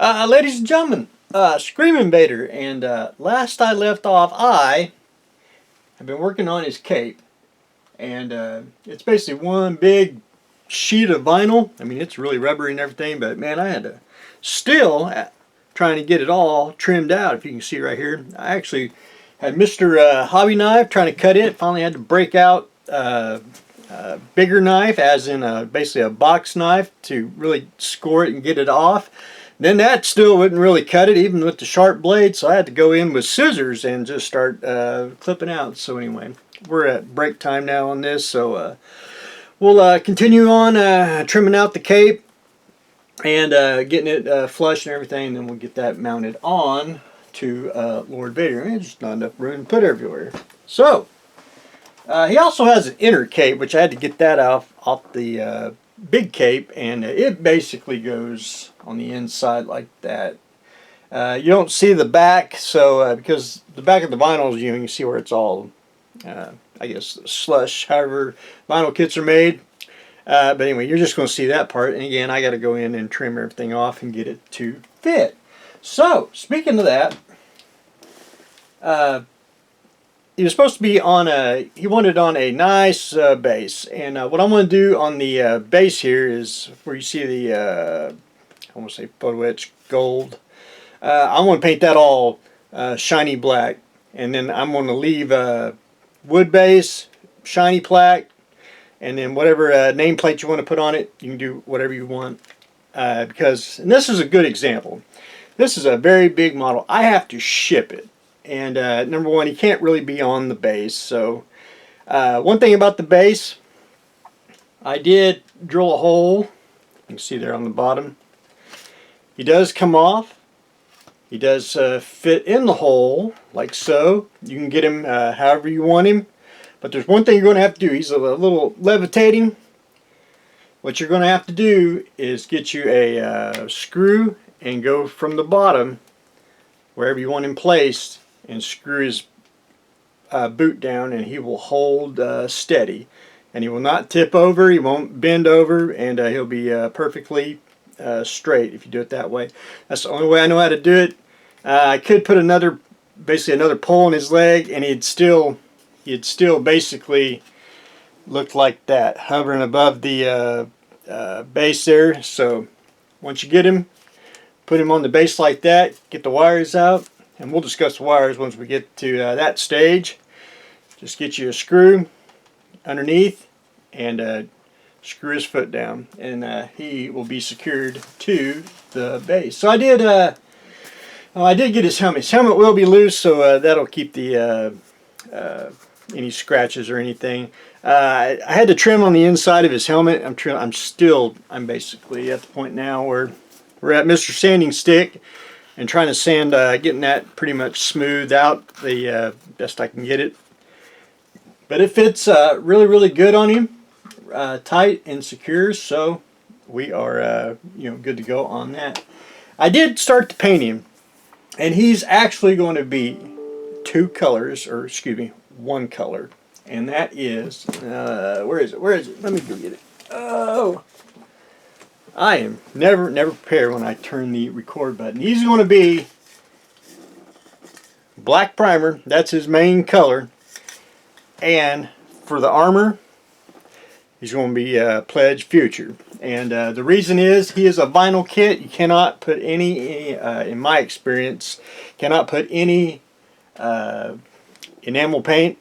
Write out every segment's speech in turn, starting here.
Ladies and gentlemen, Screamin Vader, and last I left off, I have been working on his cape, and it's basically one big sheet of vinyl. I mean, it's really rubbery and everything, but man, I had to still trying to get it all trimmed out. If you can see right here, I actually had Mr. Hobby Knife trying to cut it. Finally had to break out a bigger knife, as in basically a box knife, to really score it and get it off. Then that still wouldn't really cut it, even with the sharp blade, so I had to go in with scissors and just start clipping out. So anyway, we're at break time now on this, so we'll continue on trimming out the cape and getting it flush and everything, and then we'll get that mounted on to Lord Vader. And just not enough room to put everywhere. So he also has an inner cape, which I had to get that off the big cape, and it basically goes on the inside like that. You don't see the back, so because the back of the vinyl, you can see where it's all I guess slush, however vinyl kits are made. But anyway, you're just going to see that part, and again, I got to go in and trim everything off and get it to fit. So speaking of that, he was supposed to be on he wanted on a nice base, and what I'm going to do on the base here is where you see the I want to say photo etch gold. I'm going to paint that all shiny black, and then I'm going to leave wood base, shiny black, and then whatever nameplate you want to put on it, you can do whatever you want. And this is a good example. This is a very big model. I have to ship it. And number one, he can't really be on the base. So one thing about the base, I did drill a hole. You can see there on the bottom. He does come off. He does fit in the hole like so. You can get him however you want him. But there's one thing you're going to have to do. He's a little levitating. What you're going to have to do is get you a screw and go from the bottom wherever you want him placed, and screw his boot down, and he will hold steady, and he will not tip over, he won't bend over, and he'll be perfectly straight if you do it that way. That's the only way I know how to do it. I could put basically another pole in his leg, and he'd still basically look like that, hovering above the base there. So once you get him, put him on the base like that, get the wires out, and we'll discuss the wires once we get to that stage. Just get you a screw underneath and screw his foot down, and he will be secured to the base. So I did get his helmet. His helmet will be loose, so that'll keep the any scratches or anything. I had to trim on the inside of his helmet. I'm basically at the point now where we're at Mr. Sanding Stick and trying to sand, getting that pretty much smoothed out the best I can get it. But it fits really, really good on him, tight and secure. So we are, good to go on that. I did start to paint him, and he's actually going to be two colors, or excuse me, one color, and that is where is it? Let me go get it. Oh. I am never prepared when I turn the record button. He's going to be black primer. That's his main color. And for the armor, he's going to be Pledge Future. And the reason is, he is a vinyl kit. You cannot put any, in my experience, cannot put any enamel paint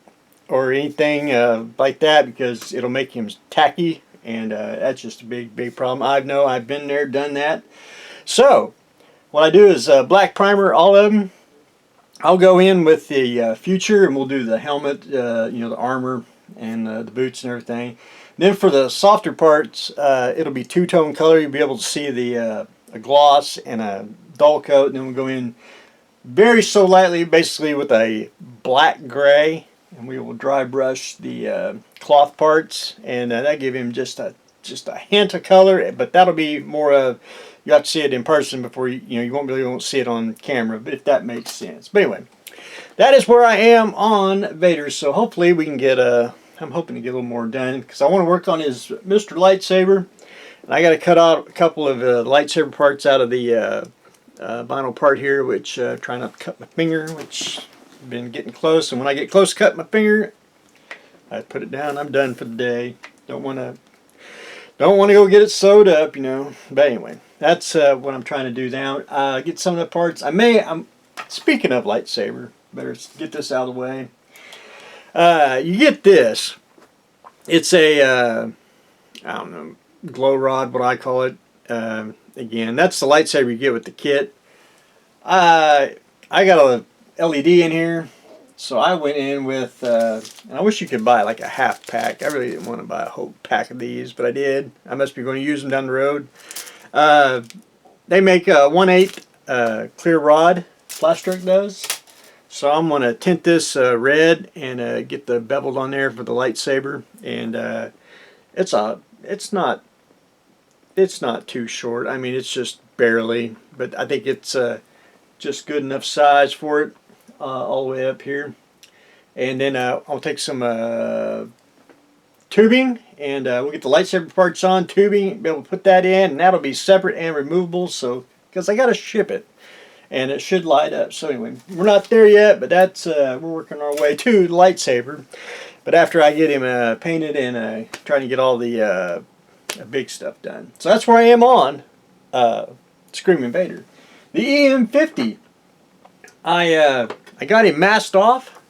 or anything like that, because it'll make him tacky. And that's just a big problem. I've been there, done that. So what I do is black primer all of them. I'll go in with the Future, and we'll do the helmet, the armor, and the boots and everything. Then for the softer parts, it'll be two-tone color. You'll be able to see a gloss and a dull coat. And then we'll go in very so lightly, basically with a black gray. And we will dry brush the cloth parts, and that give him just a hint of color. But that'll be more of, you have to see it in person before you won't see it on camera. But if that makes sense. But anyway, that is where I am on Vader. So hopefully we can get I'm hoping to get a little more done, because I want to work on his Mr. Lightsaber, and I got to cut out a couple of lightsaber parts out of the vinyl part here, which trying not to cut my finger, which I've been getting close. And when I get close to cutting my finger, I put it down. I'm done for the day. Don't want to go get it sewed up, you know. But anyway, that's what I'm trying to do now. Get some of the parts. I'm speaking of lightsaber. Better get this out of the way. You get this. It's a I don't know, glow rod, what I call it. Again, that's the lightsaber you get with the kit. I got a LED in here, so I went in with, and I wish you could buy like a half pack. I really didn't want to buy a whole pack of these, but I did. I must be going to use them down the road. They make a 1/8 clear rod, Plastic does. So I'm going to tint this red and get the beveled on there for the lightsaber. And it's not too short. I mean, it's just barely, but I think it's just good enough size for it all the way up here. And then I'll take some tubing and we'll get the lightsaber parts on tubing, be able to put that in, and that'll be separate and removable. So because I got to ship it, and it should light up. So anyway, we're not there yet, but that's we're working our way to the lightsaber. But after I get him painted and trying to get all the big stuff done. So that's where I am on Screamin' Vader. The EM50, I got him masked off,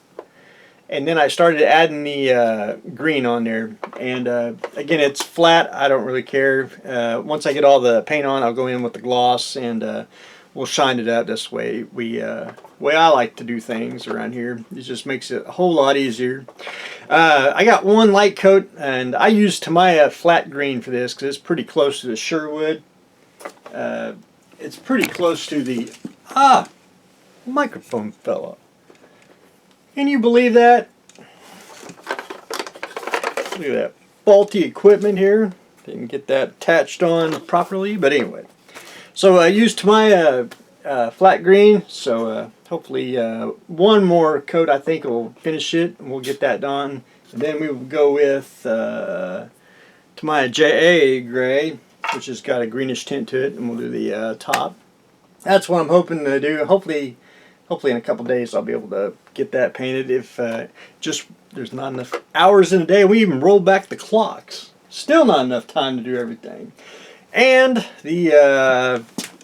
and then I started adding the green on there. And again, it's flat. I don't really care. Once I get all the paint on, I'll go in with the gloss and we'll shine it up. This way, way I like to do things around here. It just makes it a whole lot easier. I got one light coat, and I used Tamiya flat green for this because it's pretty close to the Sherwood. It's pretty close to the microphone fell off. Can you believe that? Look at that faulty equipment here. Didn't get that attached on properly, but anyway. So I used Tamiya flat green, so hopefully one more coat I think will finish it, and we'll get that done. And then we will go with Tamiya JA gray, which has got a greenish tint to it, and we'll do the top. That's what I'm hoping to do. Hopefully in a couple days I'll be able to get that painted. If just there's not enough hours in a day, we even roll back the clocks. Still not enough time to do everything. And the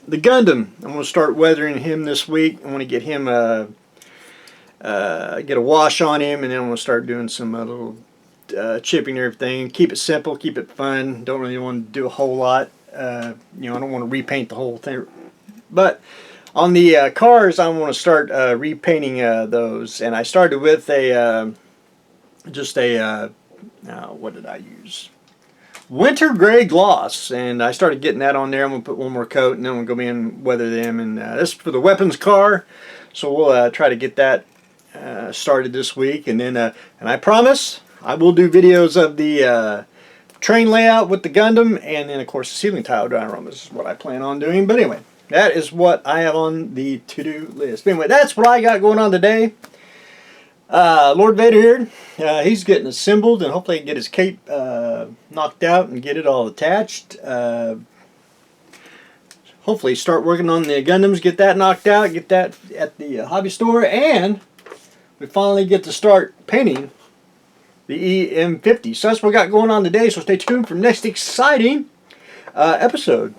Gundam, I'm going to start weathering him this week. I want to get him get a wash on him, and then I'm going to start doing some little chipping and everything. Keep it simple, keep it fun. Don't really want to do a whole lot. You know, I don't want to repaint the whole thing. But on the cars, I want to start repainting those. And I started with a what did I use? Winter gray gloss, and I started getting that on there. I'm going to put one more coat, and then we'll go in and weather them. And this is for the weapons car, so we'll try to get that started this week. And then, and I promise I will do videos of the train layout with the Gundam, and then of course the ceiling tile dioramas is what I plan on doing. But anyway, that is what I have on the to-do list. But anyway, that's what I got going on today. Lord Vader here, he's getting assembled, and hopefully I can get his cape knocked out and get it all attached. Hopefully start working on the Gundams, get that knocked out, get that at the hobby store, and we finally get to start painting the EM50. So that's what we got going on today, so stay tuned for next exciting episode.